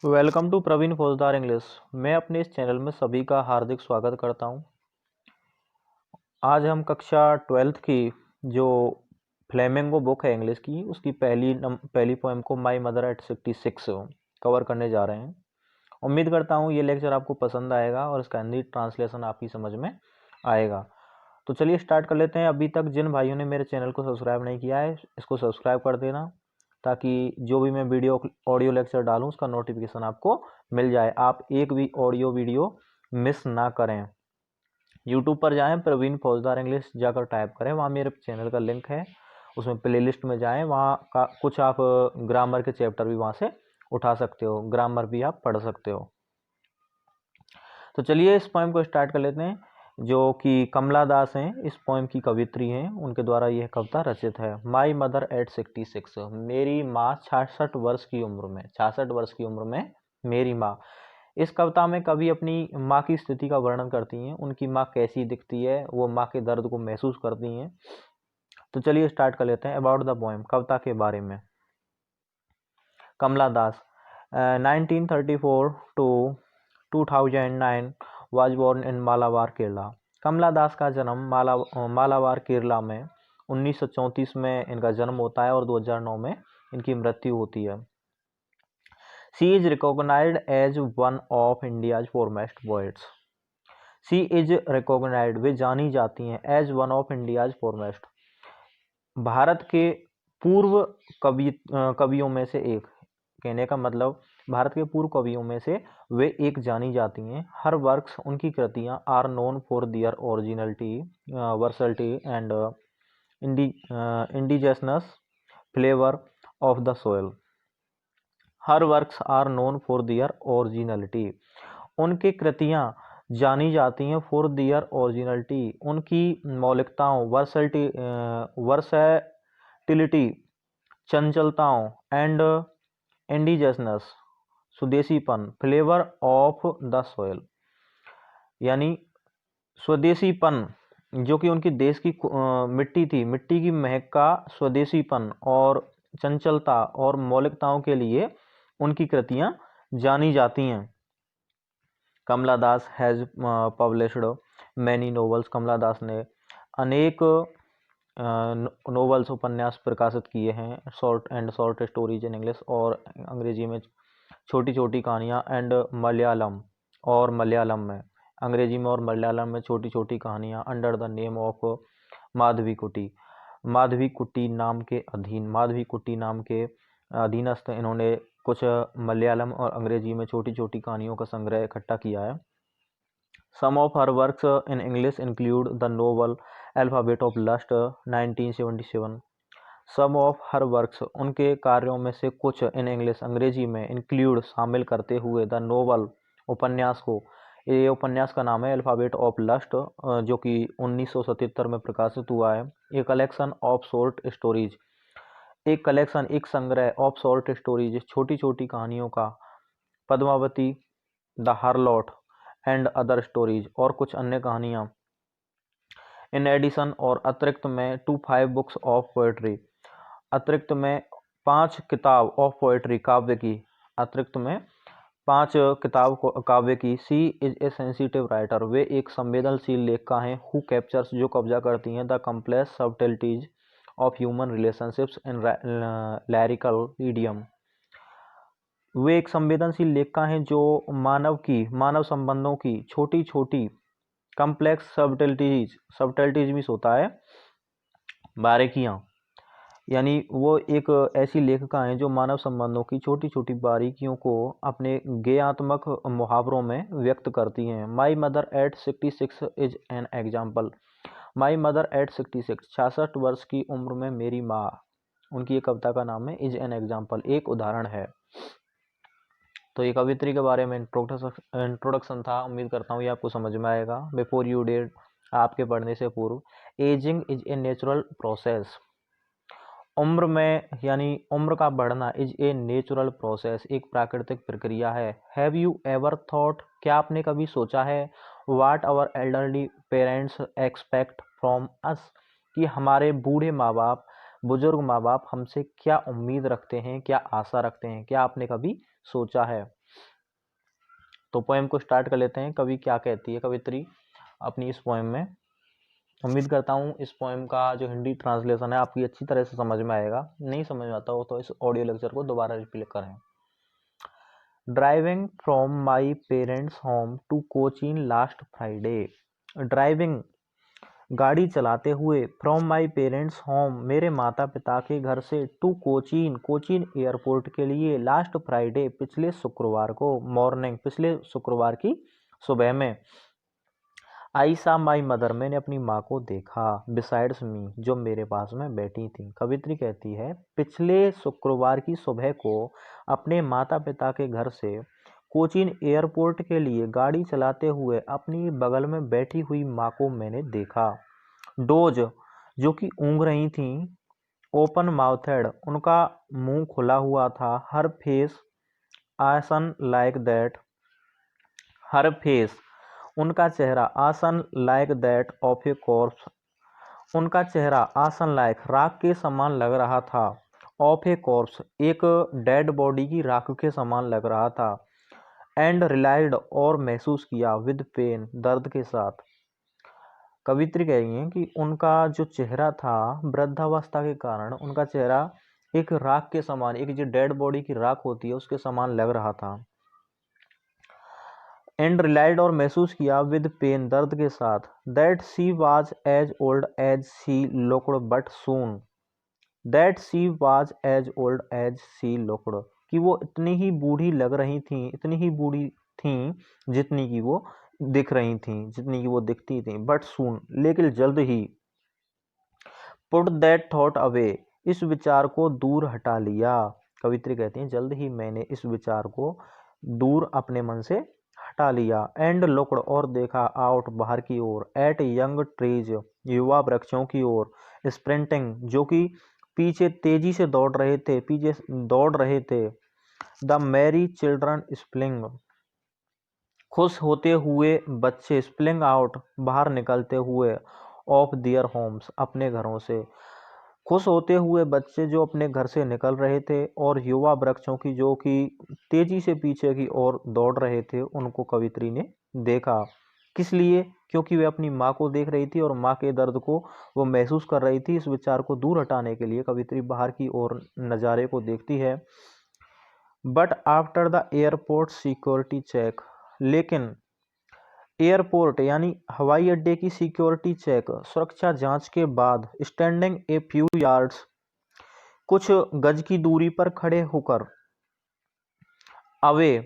Welcome to Praveen फौजदार English. मैं अपने इस चैनल में सभी का हार्दिक स्वागत करता हूं। आज हम कक्षा 12th की जो फ्लेमिंगो बुक है इंग्लिश की, उसकी पहली पोएम को माई मदर एट 66 कवर करने जा रहे हैं। उम्मीद करता हूं ये लेक्चर आपको पसंद आएगा और इसका हिंदी ट्रांसलेशन आपकी समझ में आएगा। तो चलिए स्टार्ट कर लेते हैं। अभी तक जिन भाइयों ने मेरे चैनल को सब्सक्राइब नहीं किया है, इसको सब्सक्राइब कर देना, ताकि जो भी मैं ऑडियो लेक्चर डालूं उसका नोटिफिकेशन आपको मिल जाए, आप एक भी ऑडियो वीडियो मिस ना करें। यूट्यूब पर जाएं, प्रवीण फौजदार इंग्लिश जाकर टाइप करें, वहाँ मेरे चैनल का लिंक है, उसमें प्लेलिस्ट में जाएं, वहाँ का कुछ आप ग्रामर के चैप्टर भी वहाँ से उठा सकते हो, ग्रामर भी आप पढ़ सकते हो। तो चलिए इस पोएम को स्टार्ट कर लेते हैं, जो कि कमला दास हैं, इस पोएम की कवित्री हैं, उनके द्वारा यह कविता रचित है। माई मदर एट 66, मेरी माँ 66 वर्ष की उम्र में, 66 वर्ष की उम्र में मेरी माँ। इस कविता में कवि अपनी माँ की स्थिति का वर्णन करती हैं, उनकी माँ कैसी दिखती है, वो माँ के दर्द को महसूस करती हैं। तो चलिए स्टार्ट कर लेते हैं। अबाउट द पोएम, कविता के बारे में। कमला दास 1934 to 2009 was born in Malabar Kerala. कमला दास का जन्म मालाबार केरला में 1934 में इनका जन्म होता है और 2009 में इनकी मृत्यु होती है। She is recognized as one of India's foremost poets. She is recognized, वे जानी जाती हैं, as one of India's foremost, Bharat के पूर्व कवियों में से एक। कहने का मतलब भारत के पूर्व कवियों में से वे एक जानी जाती हैं। हर वर्क्स, उनकी कृतियां, are known for their originality, versatility and indigenous flavour of the soil. Her works are known for their originality, उनकी कृतियां जानी जाती हैं, फॉर दियर ओरिजिनलिटी, उनकी मौलिकताओं, वर्सैटिलिटी, चंचलताओं, एंड इंडिजिनस, स्वदेशीपन, फ्लेवर ऑफ द सोयल, यानी स्वदेशीपन, जो कि उनकी देश की मिट्टी थी, मिट्टी की महक का स्वदेशीपन, और चंचलता और मौलिकताओं के लिए उनकी कृतियां जानी जाती हैं। कमला दास हैज पब्लिश्ड मैनी नोवेल्स। कमला दास ने अनेक नोवेल्स, उपन्यास प्रकाशित किए हैं। शॉर्ट स्टोरीज इन इंग्लिश, और अंग्रेजी में छोटी छोटी कहानियाँ, एंड मलयालम, और मलयालम में, अंग्रेजी में और मलयालम में छोटी छोटी कहानियाँ, under the name of Madhavikutty, Madhavikutty नाम के अधीन, माधवीकुट्टी नाम के अधीनस्थ इन्होंने कुछ मलयालम और अंग्रेजी में छोटी छोटी कहानियों का संग्रह इकट्ठा किया है। Some of her works in English include the novel alphabet of lust 1977। Some of her works, उनके कार्यों में से कुछ, इन इंग्लिश, अंग्रेजी में, इंक्लूड, शामिल करते हुए, द नोवेल, उपन्यास को, ये उपन्यास का नाम है अल्फाबेट ऑफ लस्ट, जो कि 1977 में प्रकाशित हुआ है। A collection of short stories, एक कलेक्शन, एक संग्रह, ऑफ शॉर्ट स्टोरीज, छोटी छोटी कहानियों का, Padmavati, the harlot and other stories, और कुछ अन्य कहानियाँ। इन एडिशन, और अतिरिक्त में, टू 5 बुक्स ऑफ पोएट्री, अतिरिक्त में 5 किताब, ऑफ पोएट्री, काव्य की, अतिरिक्त में 5 किताब काव्य की। सी इज ए सेंसिटिव राइटर, वे एक संवेदनशील लेखिका हैं। हु कैप्चर्स, जो कब्जा करती हैं, the complex subtleties of human relationships in lyrical idiom, वे एक संवेदनशील लेखिका हैं जो मानव संबंधों की छोटी छोटी, कम्प्लेक्स सबटलिटीज, सबटलिटीज भी होता है बारीकियाँ, यानी वो एक ऐसी लेखिका हैं जो मानव संबंधों की छोटी छोटी बारीकियों को अपने गेयात्मक मुहावरों में व्यक्त करती हैं। My mother eight 66 is an example. My mother eight 66, 66 वर्ष की उम्र में मेरी माँ, उनकी एक कविता का नाम है इज एन एग्जाम्पल, एक उदाहरण है। तो ये कवित्री के बारे में इंट्रोडक्शन था। उम्मीद करता हूँ ये आपको समझ में आएगा। बिफोर यू डेट, आपके पढ़ने से पूर्व। Ageing is a natural process, उम्र में, यानी उम्र का बढ़ना, इज ए नेचुरल प्रोसेस, एक प्राकृतिक प्रक्रिया है। हैव यू एवर थॉट, क्या आपने कभी सोचा है, what our elderly parents expect from us, कि हमारे बूढ़े माँ बाप बुजुर्ग माँ बाप हमसे क्या उम्मीद रखते हैं, क्या आशा रखते हैं, क्या आपने कभी सोचा है। तो पोएम को स्टार्ट कर लेते हैं। कवि क्या कहती है कवित्री अपनी इस पोएम में। उम्मीद करता हूँ इस पोएम का जो हिंदी ट्रांसलेशन है आपकी अच्छी तरह से समझ में आएगा। नहीं समझ में आता हो तो इस ऑडियो लेक्चर को दोबारा रिप्ले करें। Driving from my parents home to Cochin last Friday. Driving गाड़ी चलाते हुए फ्रॉम माई पेरेंट्स होम मेरे माता पिता के घर से टू कोचीन कोचीन एयरपोर्ट के लिए लास्ट फ्राइडे पिछले शुक्रवार को मॉर्निंग पिछले शुक्रवार की सुबह में आई सा माई मदर मैंने अपनी माँ को देखा बिसाइड्स मी जो मेरे पास में बैठी थी। कवित्री कहती है पिछले शुक्रवार की सुबह को अपने माता पिता के घर से कोचीन एयरपोर्ट के लिए गाड़ी चलाते हुए अपनी बगल में बैठी हुई माँ को मैंने देखा। डोज जो कि ऊँघ रही थी ओपन माउथेड उनका मुंह खुला हुआ था। हर फेस आसन लाइक दैट हर फेस उनका चेहरा आसन like that of A corps उनका चेहरा आसन लाइक राख के समान लग रहा था। ऑफ ए कॉर्प्स एक डेड बॉडी की राख के समान लग रहा था। एंड रिलाइड और महसूस किया विद पेन दर्द के साथ। कवित्री कह रही है कि उनका जो चेहरा था वृद्धावस्था के कारण उनका चेहरा एक राख के समान एक जो डेड बॉडी की राख होती है उसके समान लग रहा था। एंड रिलाइड और महसूस किया विद पेन दर्द के साथ। That she was as old as she looked but soon that she was as old as she looked कि वो इतनी ही बूढ़ी लग रही थी इतनी ही बूढ़ी थी जितनी की वो दिख रही थी जितनी की वो दिखती थी। बट सून लेकिन जल्द ही पुट दैट थॉट अवे इस विचार को दूर हटा लिया। कवित्री कहती हैं जल्द ही मैंने इस विचार को दूर अपने मन से हटा लिया। एंड लुक्ड और देखा आउट बाहर की ओर एट यंग ट्रीज युवा वृक्षों की ओर स्प्रिंटिंग जो कि पीछे तेजी से दौड़ रहे थे। द मैरी चिल्ड्रन स्प्लिंग खुश होते हुए बच्चे स्प्लिंग आउट बाहर निकलते हुए ऑफ दियर होम्स अपने घरों से खुश होते हुए बच्चे जो अपने घर से निकल रहे थे और युवा वृक्षों की जो कि तेजी से पीछे की ओर दौड़ रहे थे उनको कवित्री ने देखा। किस लिए? क्योंकि वे अपनी माँ को देख रही थी और माँ के दर्द को वो महसूस कर रही थी। इस विचार को दूर हटाने के लिए कवित्री बाहर की ओर नज़ारे को देखती है। But after the airport security check लेकिन एयरपोर्ट यानी हवाई अड्डे की सिक्योरिटी चेक सुरक्षा जांच के बाद स्टैंडिंग ए फ्यू यार्ड्स कुछ गज की दूरी पर खड़े होकर अवे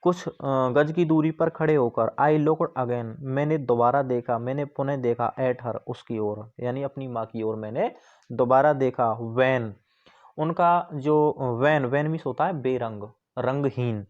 कुछ गज की दूरी पर खड़े होकर आई लुक्ड अगेन मैंने दोबारा देखा मैंने पुनः देखा एट हर उसकी ओर यानी अपनी माँ की ओर मैंने दोबारा देखा। वैन उनका जो वैन वैन मीन्स होता है बेरंग रंगहीन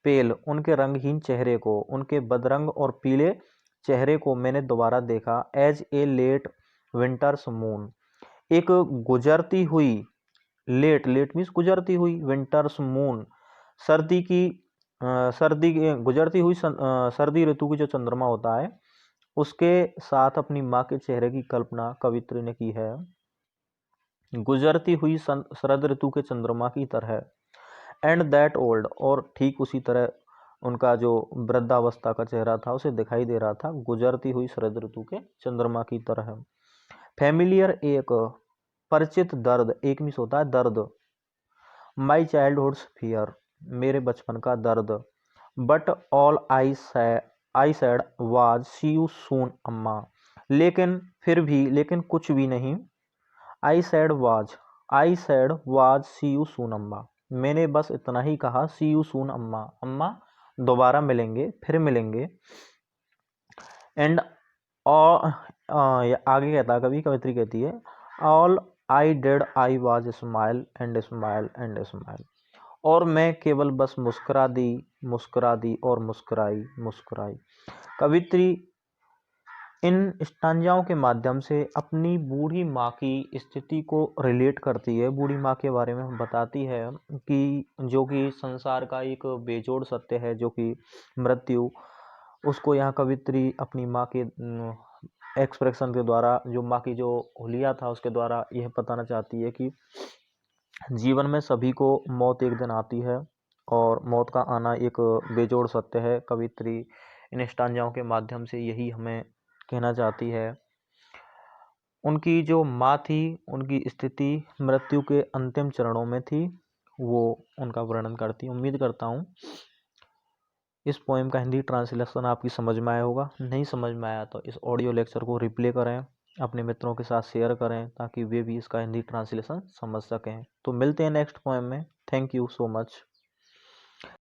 पेल उनके रंगहीन चेहरे को उनके बदरंग और पीले चेहरे को मैंने दोबारा देखा। As a late winter's moon एक गुजरती हुई लेट मीन्स गुजरती हुई विंटर्स मून सर्दी की गुजरती हुई सर्दी ऋतु की जो चंद्रमा होता है उसके साथ अपनी माँ के चेहरे की कल्पना कवित्री ने की है गुजरती हुई शरद ऋतु के चंद्रमा की तरह। एंड दैट ओल्ड और ठीक उसी तरह उनका जो वृद्धावस्था का चेहरा था उसे दिखाई दे रहा था गुजरती हुई शरद ऋतु के चंद्रमा की तरह। फैमिलियर एक परिचित दर्द एक मिस होता है दर्द। माई चाइल्डहुड्स फियर मेरे बचपन का दर्द। But all I said was see you soon अम्मा लेकिन फिर भी लेकिन कुछ भी नहीं। I said was see you soon अम्मा मैंने बस इतना ही कहा सी यू सून अम्मा अम्मा दोबारा मिलेंगे फिर मिलेंगे। एंड आगे कहता कवित्री कहती है all I did I was smile and smile and smile और मैं केवल बस मुस्कुरा दी और मुस्कुराई। कवित्री इन स्टांजाओं के माध्यम से अपनी बूढ़ी माँ की स्थिति को रिलेट करती है बूढ़ी माँ के बारे में बताती है कि जो कि संसार का एक बेजोड़ सत्य है जो कि मृत्यु उसको यहाँ कवित्री अपनी माँ के एक्सप्रेशन के द्वारा, जो माँ की जो हुलिया था उसके द्वारा यह बताना चाहती है कि जीवन में सभी को मौत एक दिन आती है और मौत का आना एक बेजोड़ सत्य है। कवित्री इन स्टांजाओं के माध्यम से यही हमें कहना चाहती है। उनकी जो माँ थी, उनकी स्थिति मृत्यु के अंतिम चरणों में थी, वो उनका वर्णन करती। उम्मीद करता हूँ इस पोएम का हिंदी ट्रांसलेशन आपकी समझ में आया होगा। नहीं समझ में आया तो इस ऑडियो लेक्चर को रिप्ले करें, अपने मित्रों के साथ शेयर करें ताकि वे भी इसका हिंदी ट्रांसलेशन समझ सकें। तो मिलते हैं नेक्स्ट पोएम में। Thank you so much.